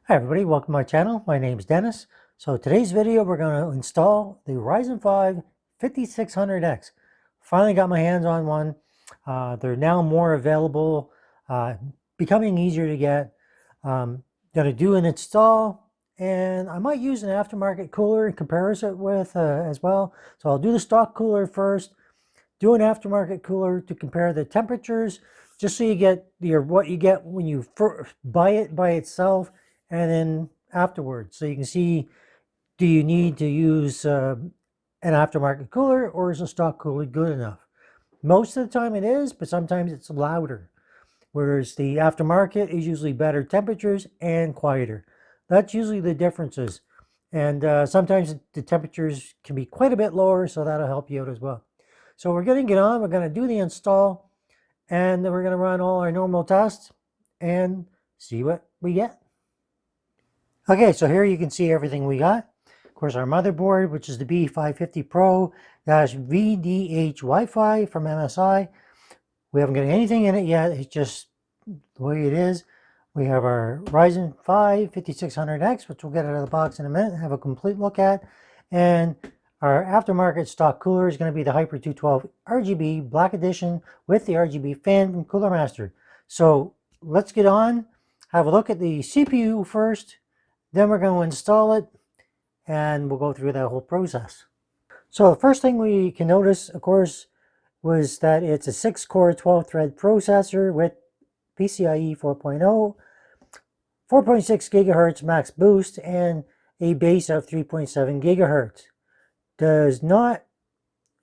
Hi everybody, welcome to my channel. My name is Dennis. So today's video we're going to install the Ryzen 5 5600X. Finally got my hands on one. They're now more available, becoming easier to get. Going to do an install, and I might use an aftermarket cooler and compare it with as well. So I'll do the stock cooler first, do an aftermarket cooler to compare the temperatures, just so you get what you get when you buy it by itself, and then afterwards, so you can see, do you need to use an aftermarket cooler, or is a stock cooler good enough? Most of the time it is, but sometimes it's louder, whereas the aftermarket is usually better temperatures and quieter. That's usually the differences. And sometimes the temperatures can be quite a bit lower, so that'll help you out as well. So we're going to get on, we're going to do the install, and then we're going to run all our normal tests and see what we get. Okay, so here you can see everything we got. Of course, our motherboard, which is the B550 Pro VDH Wi-Fi from MSI. We haven't got anything in it yet. It's just the way it is. We have our Ryzen 5 5600X, which we'll get out of the box in a minute and have a complete look at. And our aftermarket stock cooler is going to be the Hyper 212 RGB Black Edition with the RGB fan from Cooler Master. So let's get on, have a look at the CPU first. Then we're going to install it, and we'll go through that whole process. So the first thing we can notice, of course, was that it's a 6-core 12-thread processor with PCIe 4.0, 4.6 gigahertz max boost, and a base of 3.7 gigahertz. Does not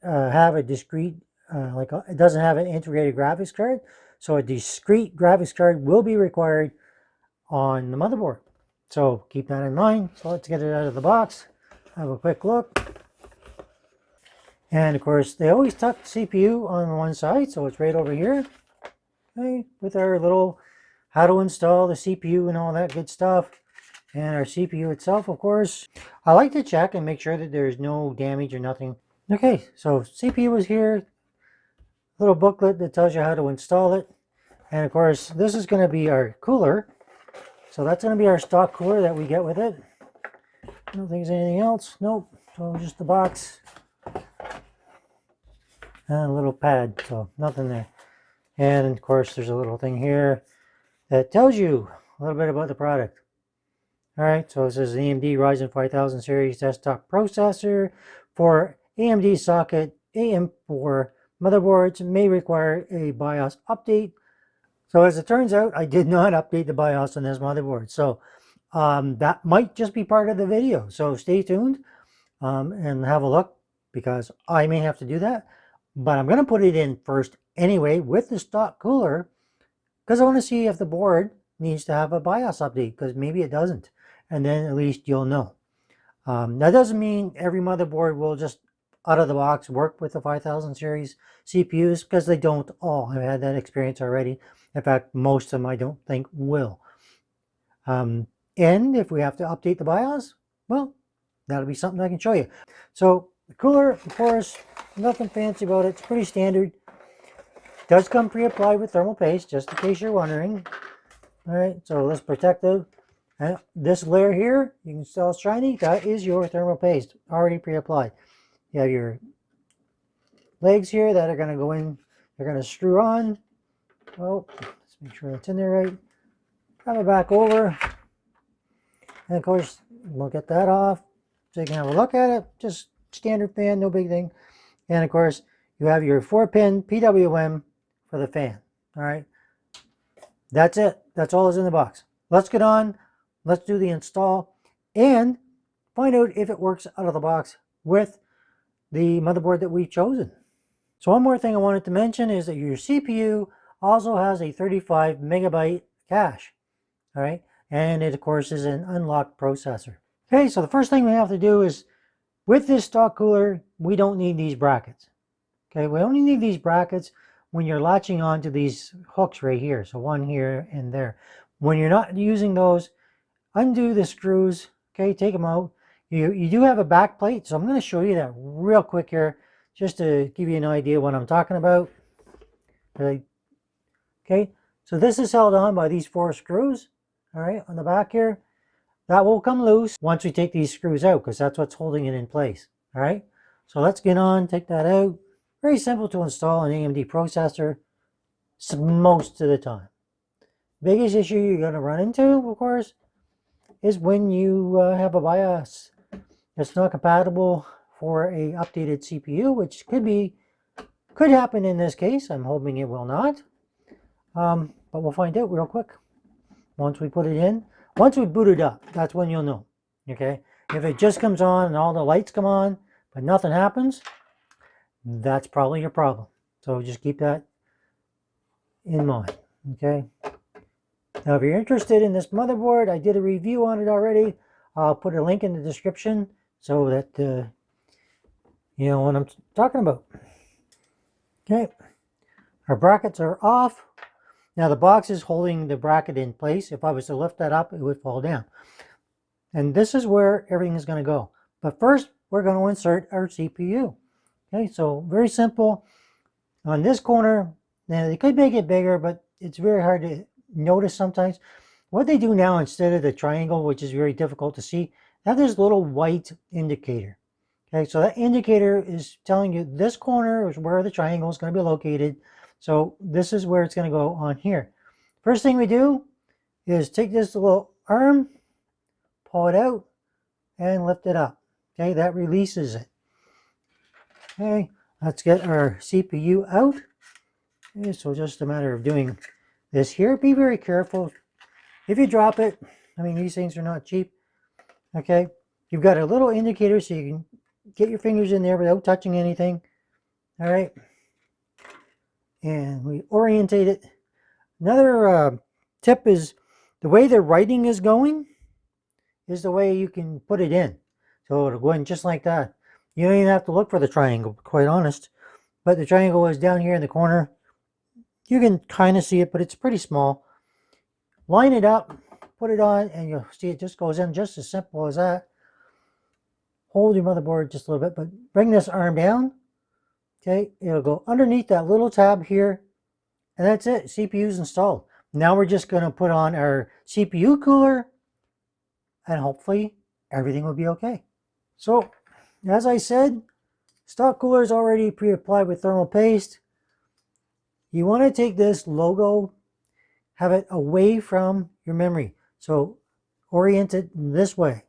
have a discrete, it doesn't have an integrated graphics card, so a discrete graphics card will be required on the motherboard. So keep that in mind. So let's get it out of the box, have a quick look. And of course, they always tuck the CPU on one side, so it's right over here. Okay, with our little how to install the CPU and all that good stuff. And our CPU itself, of course. I like to check and make sure that there's no damage or nothing. Okay, so CPU is here. Little booklet that tells you how to install it. And of course, this is going to be our cooler. So that's going to be our stock cooler that we get with it. I don't think there's anything else. Nope. So just the box. And a little pad. So nothing there. And of course, there's a little thing here that tells you a little bit about the product. Alright, so it says AMD Ryzen 5000 series desktop processor for AMD socket AM4 motherboards may require a BIOS update. So as it turns out, I did not update the BIOS on this motherboard. So that might just be part of the video. So stay tuned and have a look, because I may have to do that. But I'm going to put it in first anyway with the stock cooler, because I want to see if the board needs to have a BIOS update, because maybe it doesn't. And then at least you'll know. That doesn't mean every motherboard will just out of the box work with the 5000 series CPUs, because they don't all. I've had that experience already. In fact, most of them I don't think will. And if we have to update the BIOS, well, that'll be something I can show you. So the cooler, of course, nothing fancy about it. It's pretty standard. It does come pre-applied with thermal paste, just in case you're wondering. All right, so this protective. And this layer here, you can tell it's shiny, that is your thermal paste, already pre-applied. You have your legs here that are going to go in, they're going to screw on. Oh, let's make sure it's in there right. Grab it back over. And of course, we'll get that off so you can have a look at it. Just standard fan, no big thing. And of course, you have your 4-pin PWM for the fan. All right. That's it. That's all that's in the box. Let's get on. Let's do the install and find out if it works out of the box with the motherboard that we've chosen. So one more thing I wanted to mention is that your CPU also has a 35 megabyte cache. All right. And it, of course, is an unlocked processor. Okay. So the first thing we have to do is, with this stock cooler, we don't need these brackets. Okay. We only need these brackets when you're latching onto these hooks right here. So one here and there. When you're not using those, undo the screws. Okay. Take them out. You do have a back plate. So I'm going to show you that real quick here, just to give you an idea what I'm talking about. Okay. So this is held on by these 4 screws. All right. On the back here. That will come loose once we take these screws out, because that's what's holding it in place. All right, so let's get on, take that out. Very simple to install an AMD processor most of the time. Biggest issue you're going to run into, of course, is when you have a BIOS that's not compatible for a updated CPU, which could happen in this case. I'm hoping it will not, but we'll find out real quick once we put it in. Once we boot it up, that's when you'll know. Okay, if it just comes on and all the lights come on but nothing happens, that's probably your problem. So just keep that in mind. Okay, now if you're interested in this motherboard, I did a review on it already. I'll put a link in the description so that you know what I'm talking about. Okay, our brackets are off. Now the box is holding the bracket in place. If I was to lift that up, it would fall down. And this is where everything is going to go. But first, we're going to insert our CPU. Okay, so very simple. On this corner, now they could make it bigger, but it's very hard to notice sometimes. What they do now, instead of the triangle, which is very difficult to see, they have this little white indicator. Okay, so that indicator is telling you this corner is where the triangle is going to be located. So this is where it's going to go on here. First thing we do is take this little arm, pull it out, and lift it up. Okay, that releases it. Okay, let's get our CPU out. Okay, so just a matter of doing this here. Be very careful. If you drop it, I mean, these things are not cheap. Okay, you've got a little indicator so you can get your fingers in there without touching anything. All right, and we orientate it. Another tip is the way the writing is going is the way you can put it in. So it'll go in just like that. You don't even have to look for the triangle, quite honest. But the triangle is down here in the corner. You can kind of see it, but it's pretty small. Line it up, put it on, and you'll see it just goes in just as simple as that. Hold your motherboard just a little bit, but bring this arm down. Okay, it'll go underneath that little tab here, and that's it. CPU's installed. Now we're just going to put on our CPU cooler, and hopefully everything will be okay. So, as I said, stock cooler is already pre-applied with thermal paste. You want to take this logo, have it away from your memory. So, orient it this way.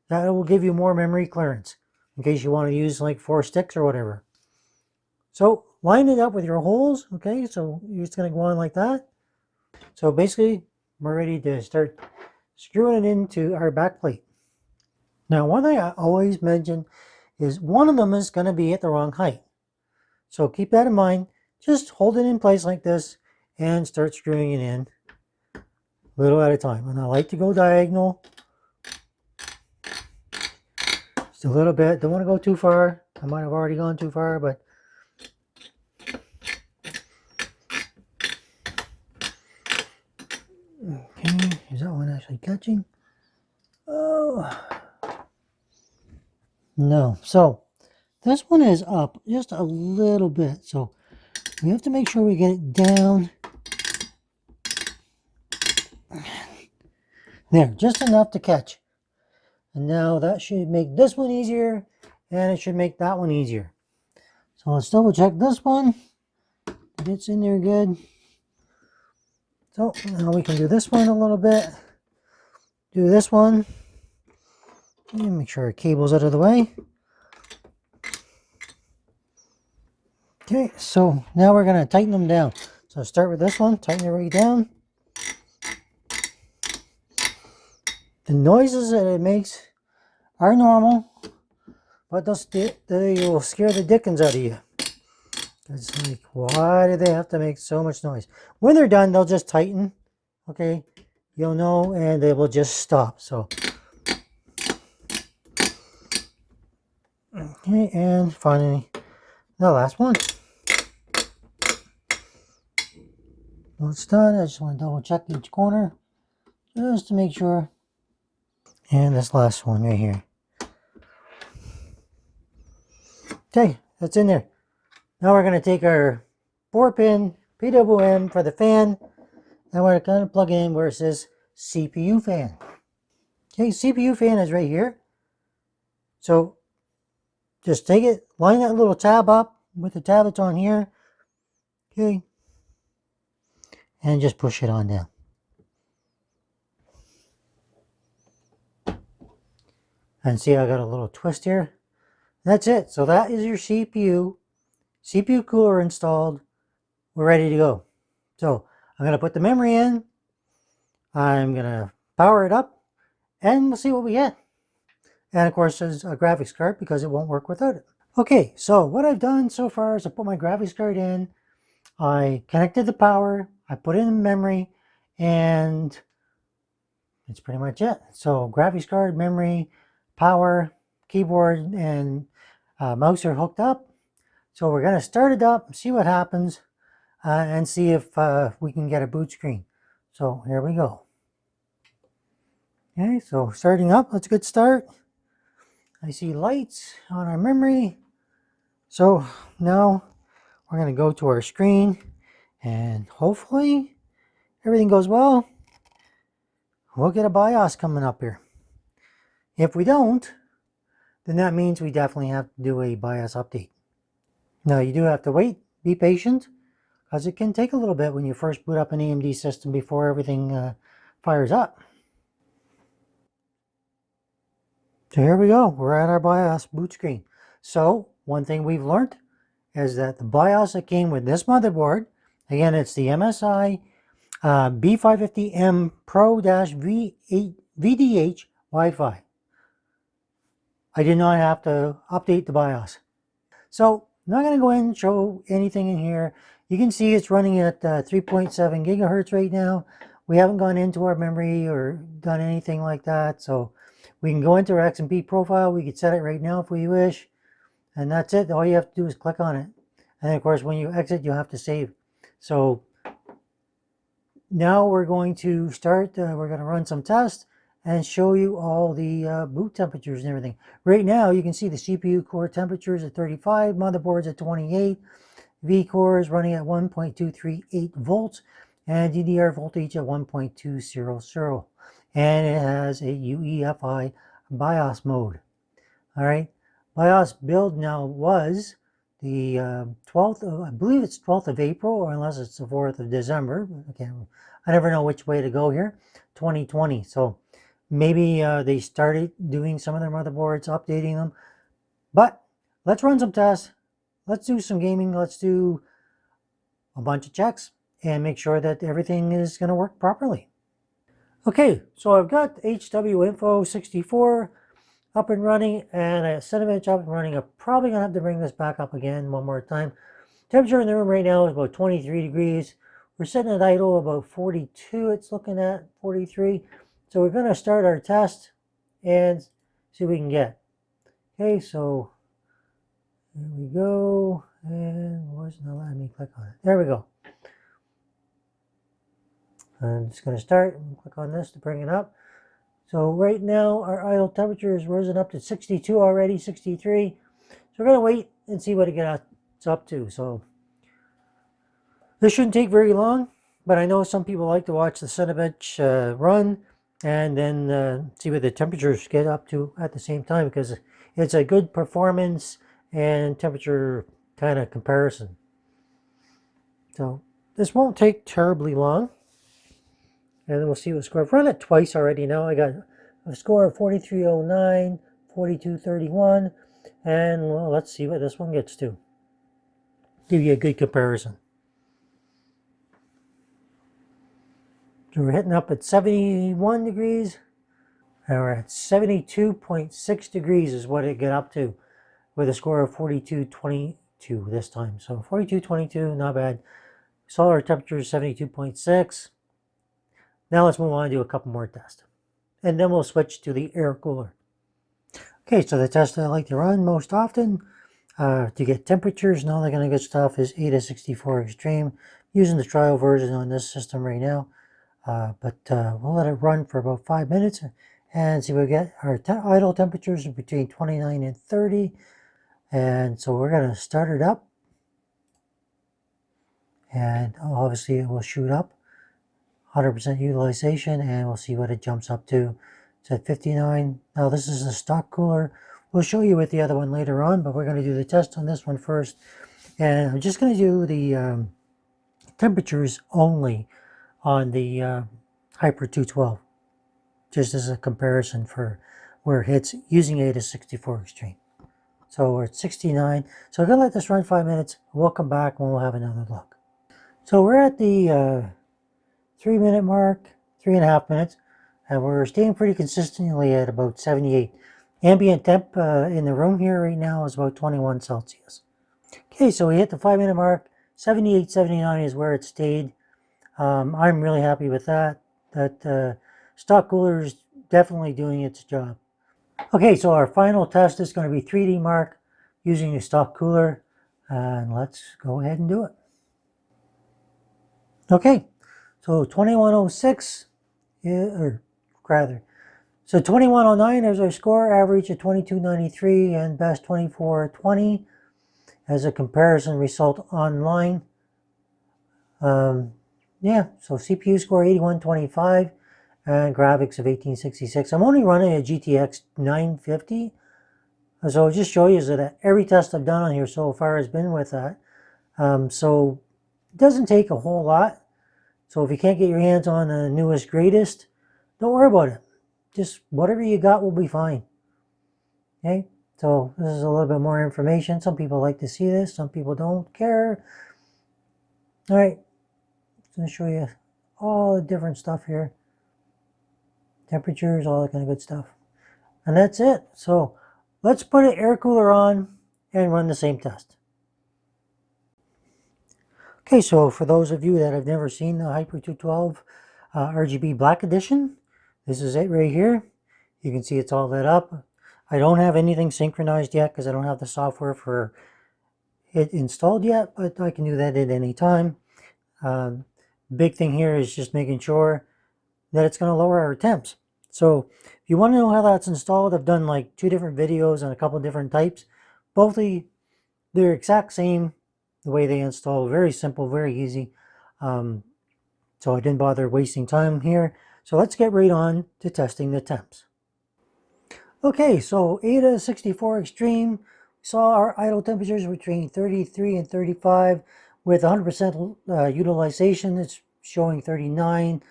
That will give you more memory clearance in case you want to use like 4 sticks or whatever. So, line it up with your holes. Okay, so it's going to go on like that. So basically, we're ready to start screwing it into our back plate. Now, one thing I always mention is one of them is going to be at the wrong height. So keep that in mind. Just hold it in place like this and start screwing it in a little at a time. And I like to go diagonal. Just a little bit. Don't want to go too far. I might have already gone too far, but okay, is that one actually catching? Oh, no. So this one is up just a little bit. So we have to make sure we get it down. There, just enough to catch. And now that should make this one easier, and it should make that one easier. So let's double check this one. It's in there good. So now we can do this one a little bit. Do this one. And make sure our cable's out of the way. Okay, so now we're going to tighten them down. So start with this one, tighten it right down. The noises that it makes are normal, but they will scare the dickens out of you. It's like, why do they have to make so much noise? When they're done, they'll just tighten. Okay, you'll know, and they will just stop. So, okay, and finally, the last one. When it's done, I just want to double check each corner just to make sure. And this last one right here. Okay, that's in there. Now we're going to take our 4-pin PWM for the fan, and we're going to plug in where it says CPU fan. Okay, CPU fan is right here. So just take it, line that little tab up with the tab that's on here. Okay. And just push it on down. And see, I got a little twist here. That's it. So that is your CPU cooler installed. We're ready to go. So I'm going to put the memory in. I'm going to power it up and we'll see what we get. And of course, there's a graphics card because it won't work without it. Okay, so what I've done so far is I put my graphics card in. I connected the power. I put in the memory and that's pretty much it. So graphics card, memory, power, keyboard, and mouse are hooked up. So we're going to start it up, see what happens, and see if we can get a boot screen. So here we go. Okay, so starting up, let's get start. I see lights on our memory. So now we're going to go to our screen and hopefully everything goes well. We'll get a BIOS coming up here. If we don't, then that means we definitely have to do a BIOS update. Now you do have to wait, be patient, because it can take a little bit when you first boot up an AMD system before everything fires up. So here we go, we're at our BIOS boot screen. So one thing we've learned is that the BIOS that came with this motherboard, again it's the MSI B550M Pro-V8 VDH Wi-Fi. I did not have to update the BIOS. So I'm not going to go in and show anything in here. You can see it's running at 3.7 gigahertz right now. We haven't gone into our memory or done anything like that. So we can go into our XMP profile. We could set it right now if we wish. And that's it. All you have to do is click on it. And of course, when you exit, you'll have to save. So now we're going to start. We're going to run some tests and show you all the boot temperatures and everything. Right now, you can see the CPU core temperatures at 35, motherboards at 28, V-core is running at 1.238 volts, and DDR voltage at 1.200. And it has a UEFI BIOS mode. All right, BIOS build now was the 12th of, I believe it's 12th of April, or unless it's the 4th of December. I never know which way to go here. 2020. So maybe they started doing some of their motherboards, updating them. But let's run some tests. Let's do some gaming. Let's do a bunch of checks and make sure that everything is going to work properly. Okay, so I've got HW Info 64 up and running and a Cinebench up and running. I'm probably going to have to bring this back up again one more time. Temperature in the room right now is about 23 degrees. We're sitting at idle about 42. It's looking at 43. So we're going to start our test and see what we can get. Okay, so there we go. And why isn't it letting me click on it? There we go. I'm just going to start and click on this to bring it up. So right now our idle temperature is risen up to 62 already, 63. So we're going to wait and see what it gets up to. So this shouldn't take very long, but I know some people like to watch the Cinebench run and then see what the temperatures get up to at the same time, because it's a good performance and temperature kind of comparison. So this won't take terribly long. And then we'll see what score. I've run it twice already now. I got a score of 4309, 4231, and well, let's see what this one gets to. Give you a good comparison. So we're hitting up at 71 degrees, and we're at 72.6 degrees is what it got up to, with a score of 4222 this time. So 4222, not bad. Solar temperature is 72.6. Now let's move on to do a couple more tests. And then we'll switch to the air cooler. Okay, so the test I like to run most often to get temperatures and all that kind of good stuff is AIDA64 Extreme. Using the trial version on this system right now. But we'll let it run for about 5 minutes and see what we get. Our idle temperatures are between 29 and 30. And so we're going to start it up. And obviously it will shoot up. 100% utilization, and we'll see what it jumps up to. It's at 59. Now this is the stock cooler. We'll show you with the other one later on, but we're going to do the test on this one first. And I'm just going to do the temperatures only on the Hyper 212, just as a comparison for where it hits using AIDA64 Extreme. So we're at 69. So we're going to let this run 5 minutes. We'll come back and we'll have another look. So we're at the 3 minute mark, 3.5 minutes, and we're staying pretty consistently at about 78. Ambient temp in the room here right now is about 21 Celsius. Okay, so we hit the 5 minute mark. 78, 79 is where it stayed. I'm really happy with that. That stock cooler is definitely doing its job. Okay, so our final test is going to be 3D mark using the stock cooler, and let's go ahead and do it. Okay, so 2106, or rather, so 2109 is our score, average of 2293 and best 2420 as a comparison result online. Yeah, so CPU score 8125 and graphics of 1866. I'm only running a GTX 950. So I'll just show you that every test I've done on here so far has been with that. So it doesn't take a whole lot. So if you can't get your hands on the newest, greatest, don't worry about it. Just whatever you got will be fine. Okay, so this is a little bit more information. Some people like to see this, some people don't care. All right, I'm going to show you all the different stuff here. Temperatures, all that kind of good stuff. And that's it. So let's put an air cooler on and run the same test. Okay, so for those of you that have never seen the Hyper 212 RGB Black Edition, this is it right here. You can see it's all lit up. I don't have anything synchronized yet because I don't have the software for it installed yet, but I can do that at any time. Big thing here is just making sure that it's going to lower our temps. So if you want to know how that's installed, I've done like 2 different videos on a couple different types. Both they're exact same the way they install. Very simple, very easy. So I didn't bother wasting time here. So let's get right on to testing the temps. Okay, so AIDA64 Extreme, we saw our idle temperatures between 33 and 35 with 100% utilization. It's showing 39.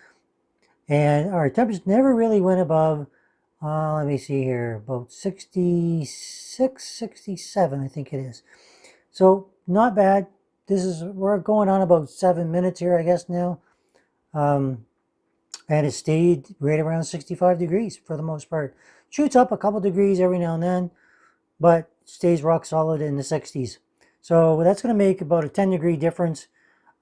And our temperature never really went above, let me see here, about 66, 67, I think it is. So not bad. We're going on about 7 minutes here, I guess now. And it stayed right around 65 degrees for the most part. Shoots up a couple degrees every now and then, but stays rock solid in the 60s. So that's going to make about a 10-degree difference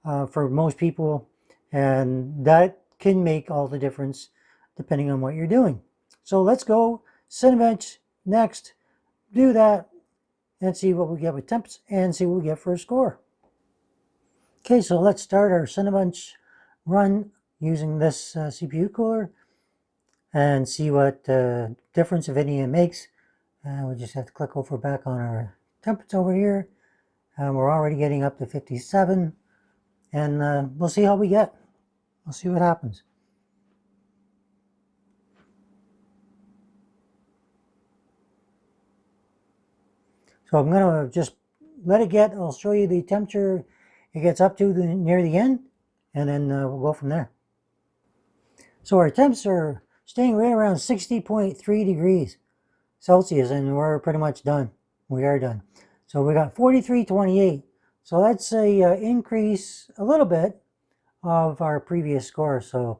for most people. And that can make all the difference depending on what you're doing. So let's go Cinebench next, do that, and see what we get with temps and see what we get for a score. Okay, so let's start our Cinebench run using this CPU cooler and see what difference, if any, it makes. We just have to click over back on our temps over here. We're already getting up to 57, and we'll see how we get. We'll see what happens. So I'm going to just let it get, I'll show you the temperature it gets up to near the end, and then we'll go from there. So our temps are staying right around 60.3 degrees Celsius, and we're pretty much done. We are done. So we got 43.28. So that's a increase a little bit of our previous score, so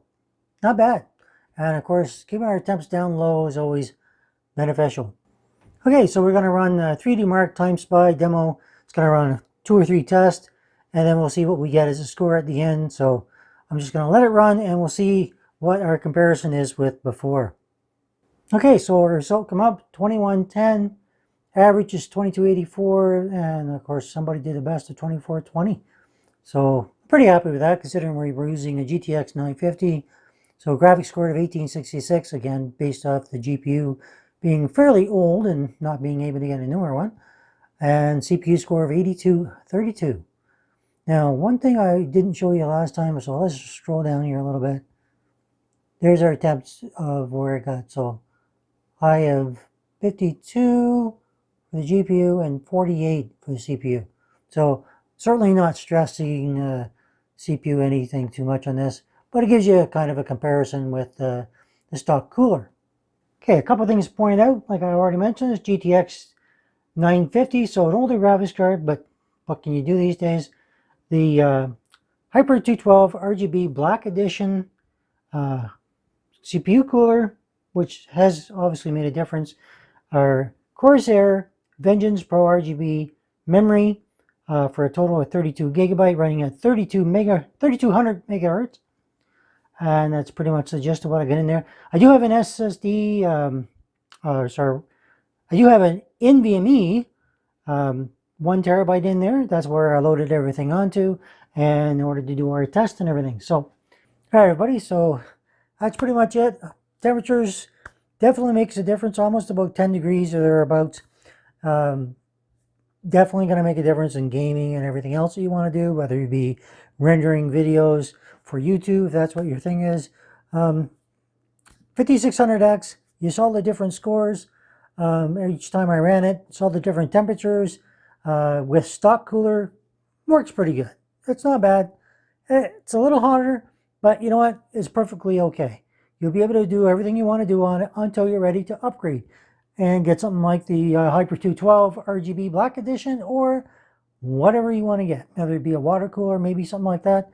not bad. And of course, keeping our temps down low is always beneficial. Okay, so we're going to run 3D Mark Time Spy demo. It's going to run 2 or 3 tests, and then we'll see what we get as a score at the end. So I'm just going to let it run, and we'll see what our comparison is with before. Okay, so our result come up 2110, average is 2284, and of course somebody did the best of 2420. So pretty happy with that considering we were using a GTX 950. So graphics score of 1866, again based off the GPU being fairly old and not being able to get a newer one. And CPU score of 8232. Now one thing I didn't show you last time, so let's just scroll down here a little bit. There's our temps of where it got. So I have 52 for the GPU and 48 for the CPU. So certainly not stressing CPU anything too much on this, but it gives you a kind of a comparison with the stock cooler. Okay, a couple things to point out, like I already mentioned, is GTX 950, so an older graphics card, but what can you do these days? The Hyper 212 RGB Black Edition CPU cooler, which has obviously made a difference. Our Corsair Vengeance Pro RGB memory for a total of 32 gigabyte, running at 3200 megahertz. And that's pretty much the gist of what I got in there. I do have an SSD, I do have an NVMe 1 terabyte in there. That's where I loaded everything onto, and in order to do our test and everything. So, all right, everybody. So that's pretty much it. Temperatures definitely makes a difference, almost about 10 degrees or thereabouts. Definitely going to make a difference in gaming and everything else that you want to do, whether you be rendering videos for YouTube, if that's what your thing is. 5600X, you saw the different scores. Each time I ran it, saw the different temperatures. With stock cooler, works pretty good. It's not bad. It's a little hotter, but you know what? It's perfectly okay. You'll be able to do everything you want to do on it until you're ready to upgrade and get something like the Hyper 212 RGB Black Edition or whatever you want to get. Whether it be a water cooler, maybe something like that.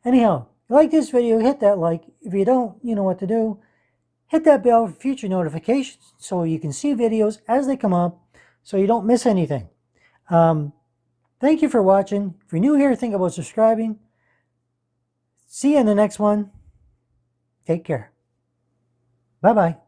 Anyhow, if you like this video, hit that like. If you don't, you know what to do. Hit that bell for future notifications so you can see videos as they come up so you don't miss anything. Thank you for watching. If you're new here, think about subscribing. See you in the next one. Take care. Bye-bye.